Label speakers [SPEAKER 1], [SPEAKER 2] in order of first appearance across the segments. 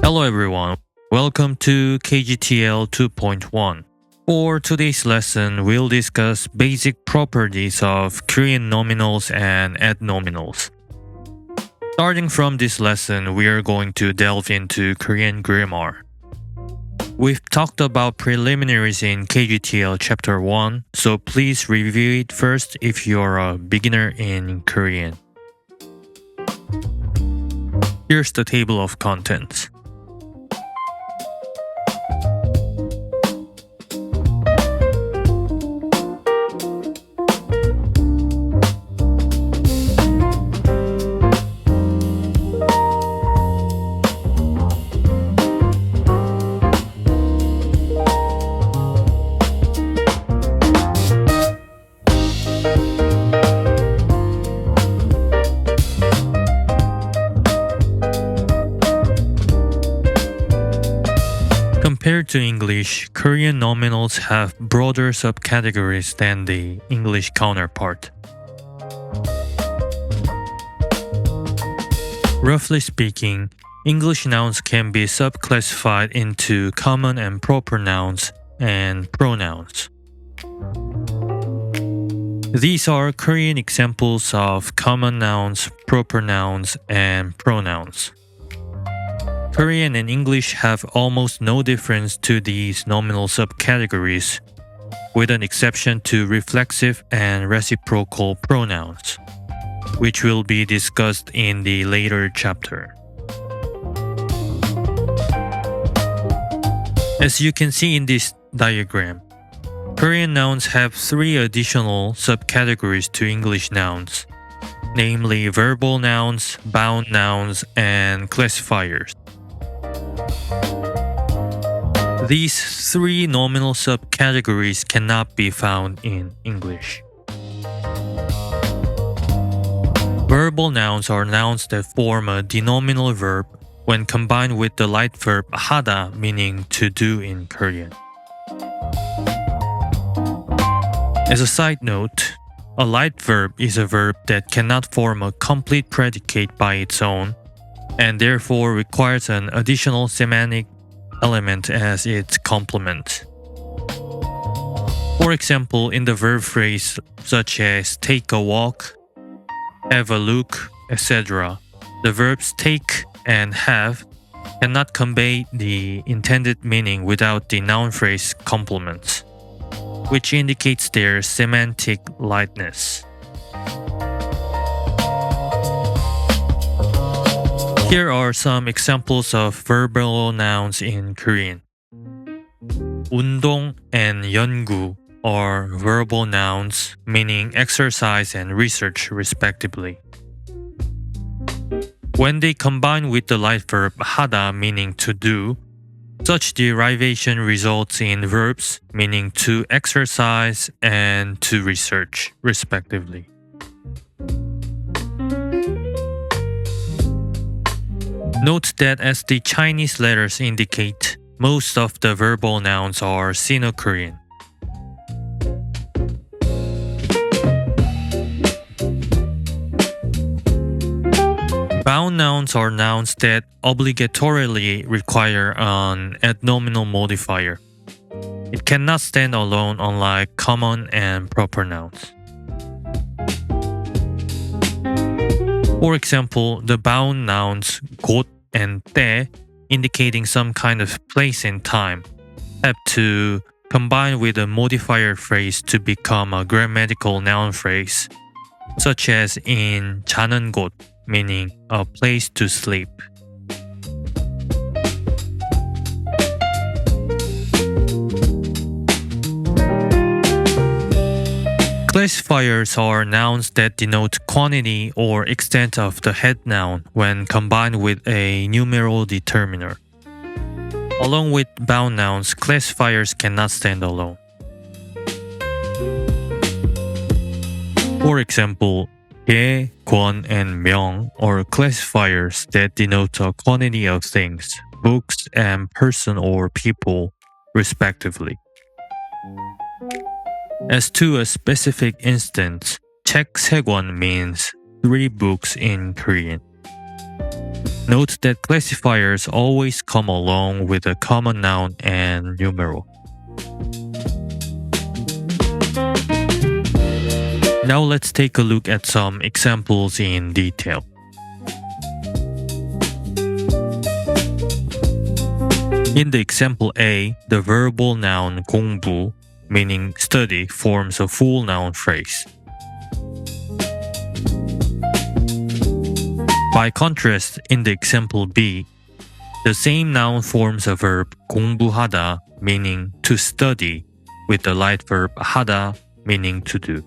[SPEAKER 1] Hello everyone, welcome to KGTL 2.1. For today's lesson, we'll discuss basic properties of Korean nominals and adnominals. Starting from this lesson, we are going to delve into Korean grammar. We've talked about preliminaries in KGTL Chapter 1, so please review it first if you're a beginner in Korean. Here's the table of contents. Compared to English, Korean nominals have broader subcategories than the English counterpart. Roughly speaking, English nouns can be subclassified into common and proper nouns and pronouns. These are Korean examples of common nouns, proper nouns, and pronouns. Korean and English have almost no difference to these nominal subcategories, with an exception to reflexive and reciprocal pronouns, which will be discussed in the later chapter. As you can see in this diagram, Korean nouns have three additional subcategories to English nouns, namely verbal nouns, bound nouns, and classifiers. These three nominal subcategories cannot be found in English. Verbal nouns are nouns that form a denominal verb when combined with the light verb 하다, meaning to do in Korean. As a side note, a light verb is a verb that cannot form a complete predicate by its own, and therefore requires an additional semantic element as its complement. For example, in the verb phrase such as take a walk, have a look, etc., the verbs take and have cannot convey the intended meaning without the noun phrase complements, which indicates their semantic lightness. Here are some examples of verbal nouns in Korean. 운동 and 연구 are verbal nouns meaning exercise and research respectively. When they combine with the light verb 하다, meaning to do, such derivation results in verbs meaning to exercise and to research respectively. Note that as the Chinese letters indicate, most of the verbal nouns are Sino-Korean. Bound nouns are nouns that obligatorily require an adnominal modifier. It cannot stand alone, unlike common and proper nouns. For example, the bound nouns 곳 and 때, indicating some kind of place and time, have to combine with a modifier phrase to become a grammatical noun phrase, such as in 자는 곳, meaning a place to sleep. Classifiers are nouns that denote quantity or extent of the head noun when combined with a numeral determiner. Along with bound nouns, classifiers cannot stand alone. For example, 개, 권, and 명 are classifiers that denote a quantity of things, books, and person or people, respectively. As to a specific instance, 책 3권 means 3 books in Korean. Note that classifiers always come along with a common noun and numeral. Now let's take a look at some examples in detail. In the example A, the verbal noun 공부, meaning study, forms a full noun phrase. By contrast, in the example B, the same noun forms a verb 공부하다, meaning to study, with the light verb 하다, meaning to do.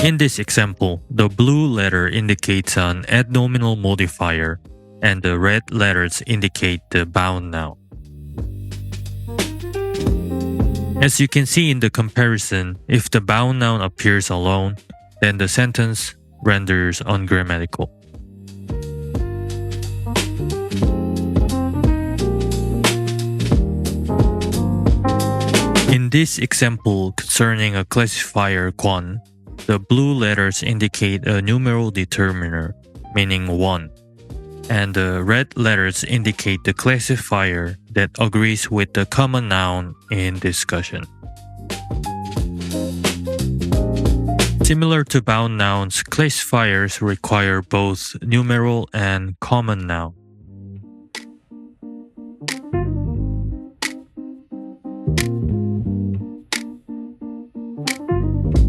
[SPEAKER 1] In this example, the blue letter indicates an adnominal modifier, and the red letters indicate the bound noun. As you can see in the comparison, if the bound noun appears alone, then the sentence renders ungrammatical. In this example concerning a classifier 권, the blue letters indicate a numeral determiner, meaning 1, and the red letters indicate the classifier that agrees with the common noun in discussion. Similar to bound nouns, classifiers require both numeral and common noun.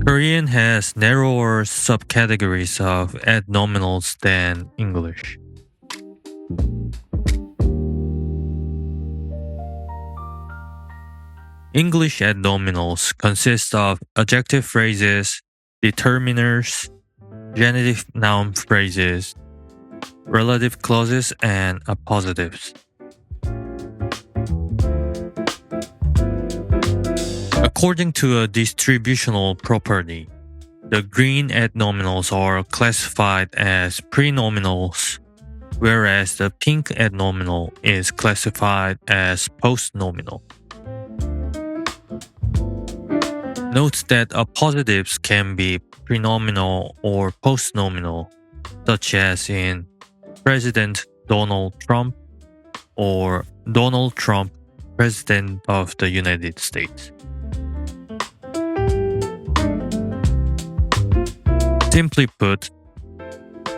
[SPEAKER 1] Korean has narrower subcategories of adnominals than English. English adnominals consist of adjective phrases, determiners, genitive noun phrases, relative clauses, and appositives. According to a distributional property, the green adnominals are classified as prenominals, whereas the pink adnominal is classified as postnominal. Note that appositives can be prenominal or postnominal, such as in President Donald Trump or Donald Trump, President of the United States. Simply put,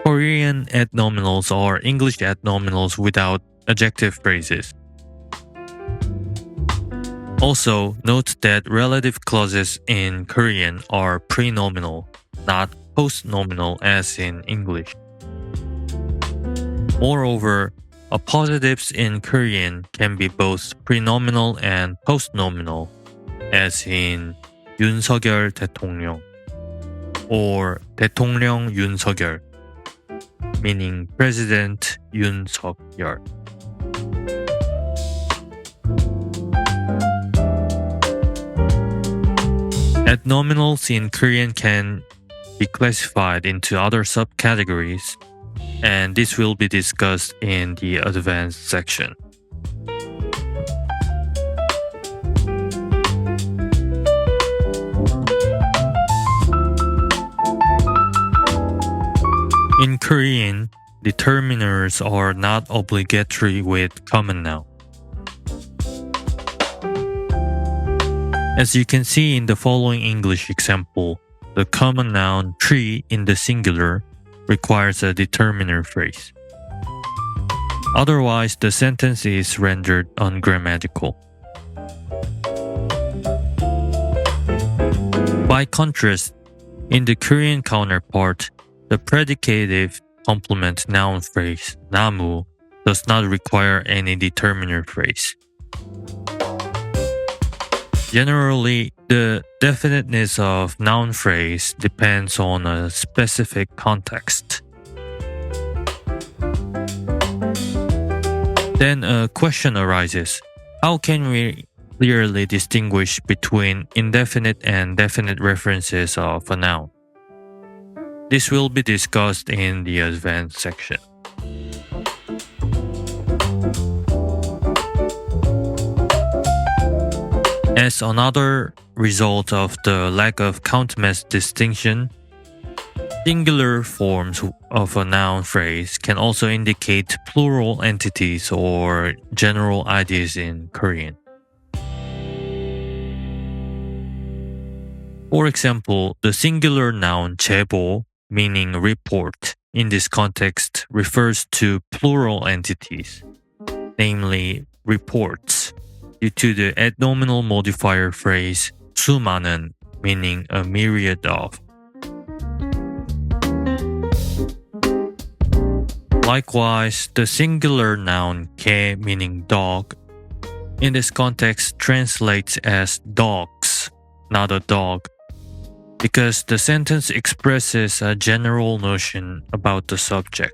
[SPEAKER 1] Korean adnominals are English adnominals without adjective phrases. Also, note that relative clauses in Korean are prenominal, not postnominal as in English. Moreover, appositives in Korean can be both prenominal and postnominal, as in 윤석열 대통령 or 대통령 윤석열, meaning President Yoon Suk-yeol. Adnominals in Korean can be classified into other subcategories, and this will be discussed in the advanced section. In Korean, determiners are not obligatory with common noun. As you can see in the following English example, the common noun tree in the singular requires a determiner phrase. Otherwise, the sentence is rendered ungrammatical. By contrast, in the Korean counterpart, the predicative complement noun phrase 나무 does not require any determiner phrase. Generally, the definiteness of noun phrase depends on a specific context. Then a question arises: how can we clearly distinguish between indefinite and definite references of a noun? This will be discussed in the advanced section. As another result of the lack of count-mass distinction, singular forms of a noun phrase can also indicate plural entities or general ideas in Korean. For example, the singular noun 제보, meaning report, in this context refers to plural entities, namely reports, due to the adnominal modifier phrase 수많은, meaning a myriad of. Likewise, the singular noun 개, meaning dog, in this context translates as dogs, not a dog, because the sentence expresses a general notion about the subject.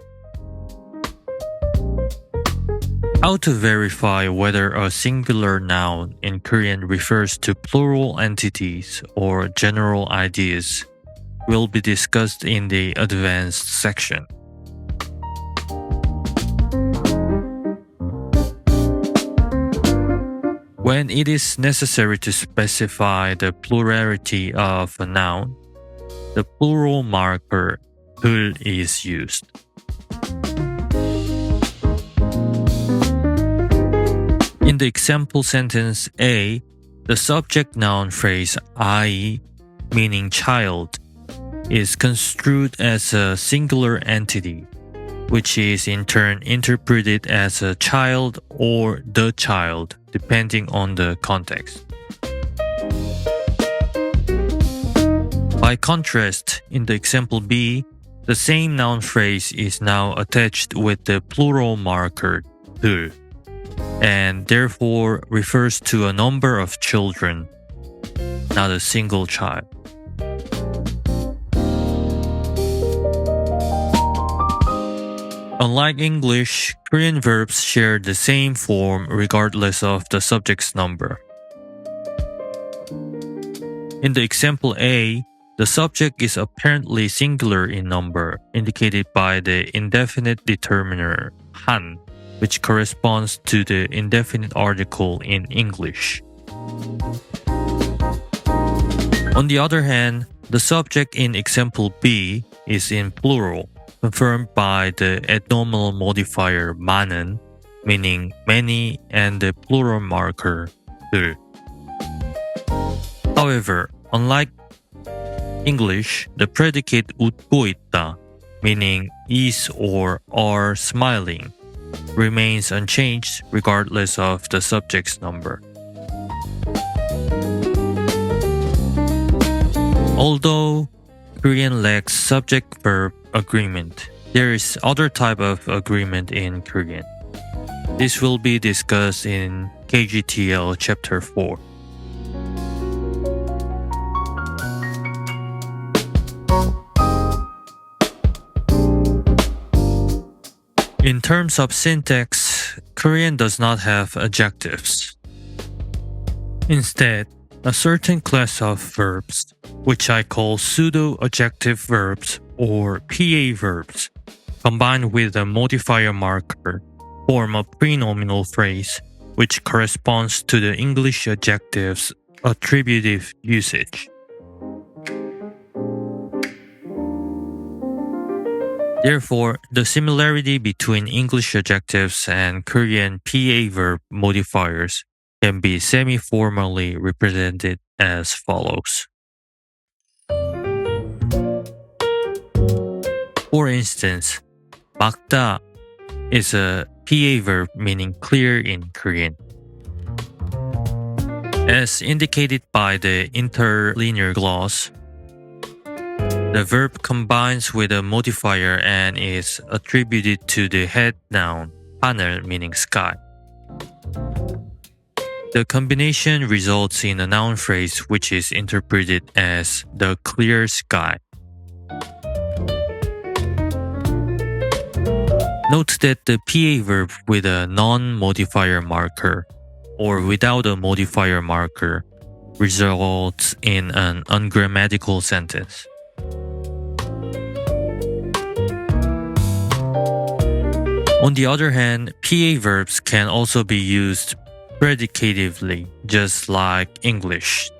[SPEAKER 1] How to verify whether a singular noun in Korean refers to plural entities or general ideas will be discussed in the advanced section. When it is necessary to specify the plurality of a noun, the plural marker 을 is used. In the example sentence A, the subject noun phrase I, meaning child, is construed as a singular entity, which is in turn interpreted as a child or the child, depending on the context. By contrast, in the example B, the same noun phrase is now attached with the plural marker 들, and therefore refers to a number of children, not a single child. Unlike English, Korean verbs share the same form regardless of the subject's number. In the example A, the subject is apparently singular in number, indicated by the indefinite determiner 한, which corresponds to the indefinite article in English. On the other hand, the subject in example B is in plural, confirmed by the adnominal modifier 많은, meaning many, and the plural marker 들. However, unlike English, the predicate 웃고 있다, meaning is or are smiling, remains unchanged regardless of the subject's number. Although Korean lacks subject-verb agreement, there is other type of agreement in Korean. This will be discussed in KGTL Chapter 4. In terms of syntax, Korean does not have adjectives. Instead, a certain class of verbs, which I call pseudo-adjective verbs or PA verbs, combined with a modifier marker, form a prenominal phrase which corresponds to the English adjective's attributive usage. Therefore, the similarity between English adjectives and Korean PA verb modifiers can be semi-formally represented as follows. For instance, 막다 is a PA verb meaning clear in Korean. As indicated by the interlinear clause, the verb combines with a modifier and is attributed to the head noun, 하늘, meaning sky. The combination results in a noun phrase which is interpreted as the clear sky. Note that the PA verb with a non-modifier marker or without a modifier marker results in an ungrammatical sentence. On the other hand, PA verbs can also be used predicatively, just like English.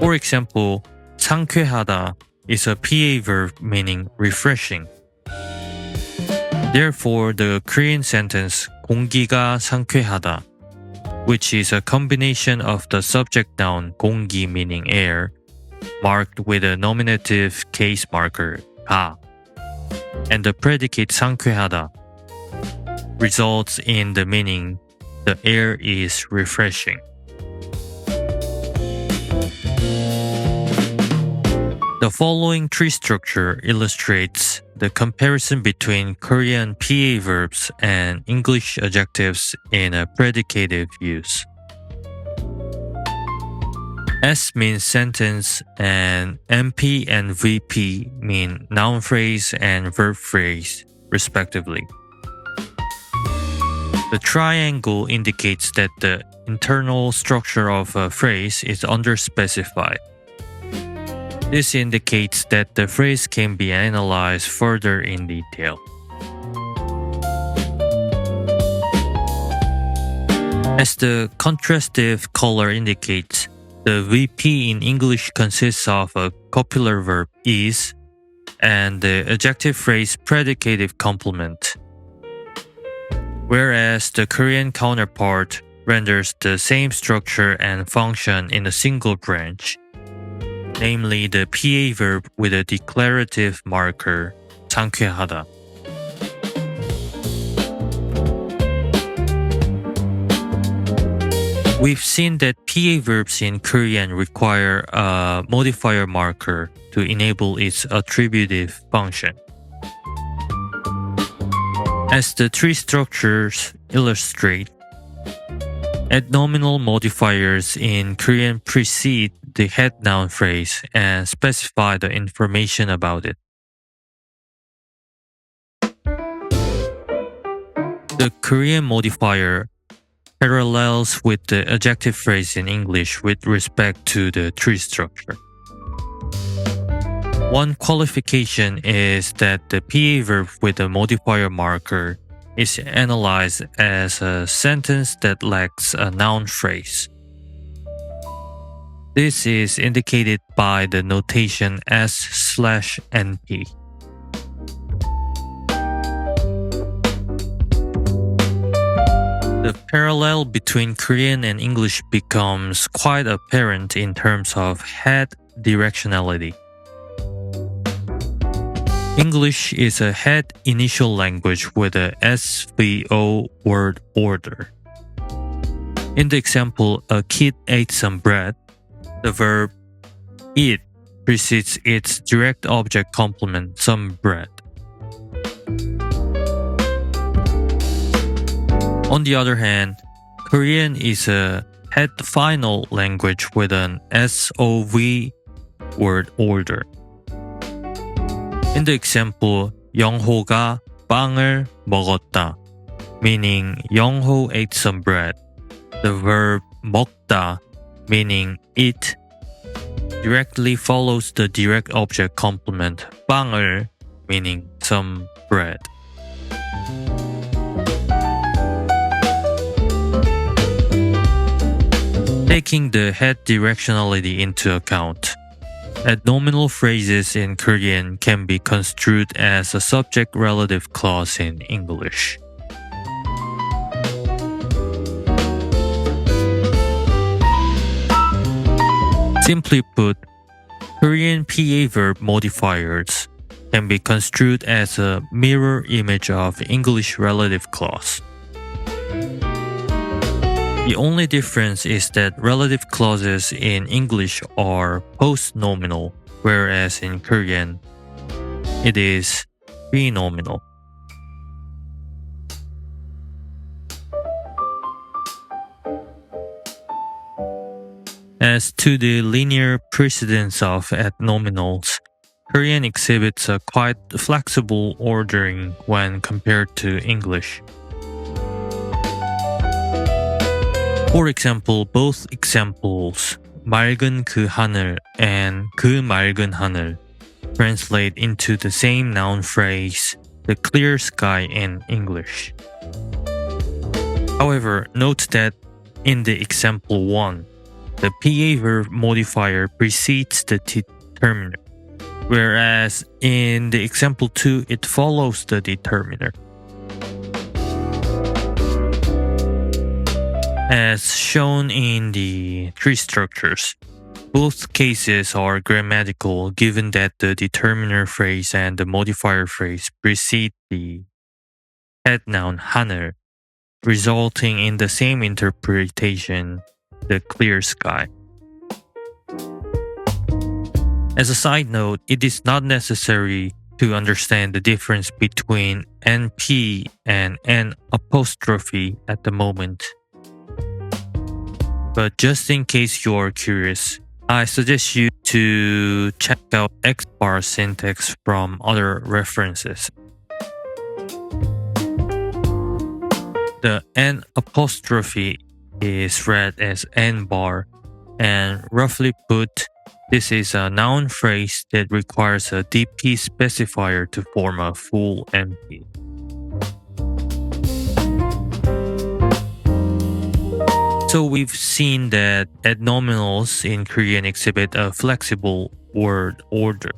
[SPEAKER 1] For example, 상쾌하다 is a PA verb meaning refreshing. Therefore, the Korean sentence 공기가 상쾌하다, which is a combination of the subject noun 공기 meaning air, marked with a nominative case marker 가, and the predicate 상쾌하다, results in the meaning the air is refreshing. The following tree structure illustrates the comparison between Korean PA verbs and English adjectives in a predicative use. S means sentence and MP and VP mean noun phrase and verb phrase, respectively. The triangle indicates that the internal structure of a phrase is underspecified. This indicates that the phrase can be analyzed further in detail. As the contrastive color indicates, the VP in English consists of a copular verb is and the adjective phrase predicative complement, whereas the Korean counterpart renders the same structure and function in a single branch, namely the PA verb with a declarative marker, 상쾌하다. We've seen that PA verbs in Korean require a modifier marker to enable its attributive function. As the three structures illustrate, adnominal modifiers in Korean precede the head noun phrase and specify the information about it. The Korean modifier parallels with the adjective phrase in English with respect to the tree structure. One qualification is that the PA verb with a modifier marker is analyzed as a sentence that lacks a noun phrase. This is indicated by the notation S/NP. The parallel between Korean and English becomes quite apparent in terms of head directionality. English is a head initial language with a SVO word order. In the example, a kid ate some bread, the verb eat precedes its direct object complement, some bread. On the other hand, Korean is a head final language with an SOV word order. In the example, 영호가 빵을 먹었다, meaning Youngho ate some bread. The verb 먹다, meaning eat, directly follows the direct object complement 빵을, meaning some bread. Taking the head directionality into account, adnominal phrases in Korean can be construed as a subject-relative clause in English. Simply put, Korean PA verb modifiers can be construed as a mirror image of English relative clause. The only difference is that relative clauses in English are post-nominal, whereas in Korean, it is pre-nominal. As to the linear precedence of adnominals, Korean exhibits a quite flexible ordering when compared to English. For example, both examples, 맑은 그 하늘 and 그 맑은 하늘, translate into the same noun phrase, the clear sky in English. However, note that in the example 1, the PA verb modifier precedes the determiner, whereas in the example 2, it follows the determiner. As shown in the tree structures, both cases are grammatical given that the determiner phrase and the modifier phrase precede the head noun 하늘, resulting in the same interpretation, the clear sky. As a side note, it is not necessary to understand the difference between NP and N apostrophe at the moment. But just in case you are curious, I suggest you to check out X-bar syntax from other references. The N apostrophe is read as N bar, and roughly put, this is a noun phrase that requires a DP specifier to form a full NP. So we've seen that adnominals in Korean exhibit a flexible word order.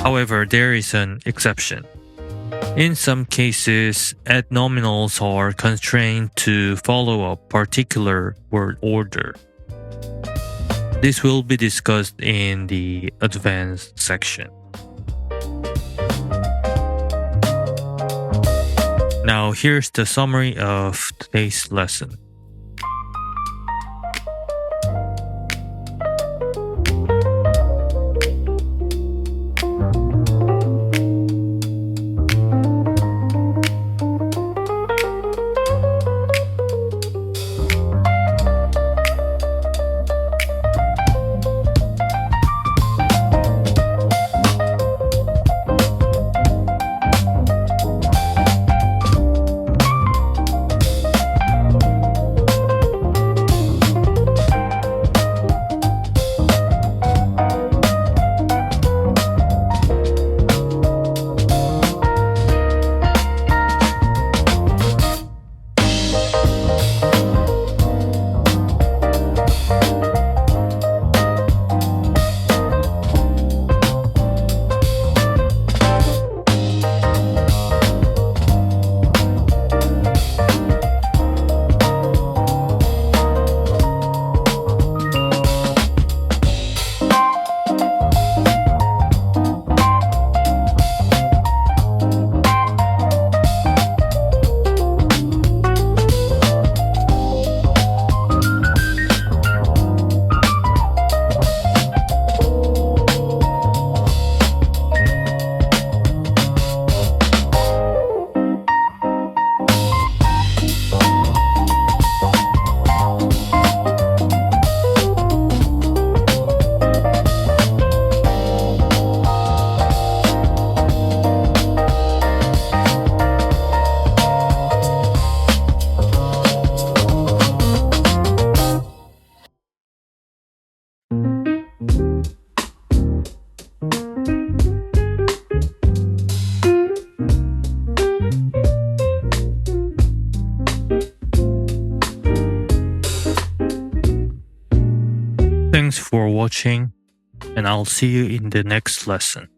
[SPEAKER 1] However, there is an exception. In some cases, adnominals are constrained to follow a particular word order. This will be discussed in the advanced section. Now here's the summary of today's lesson. Thanks for watching, and I'll see you in the next lesson.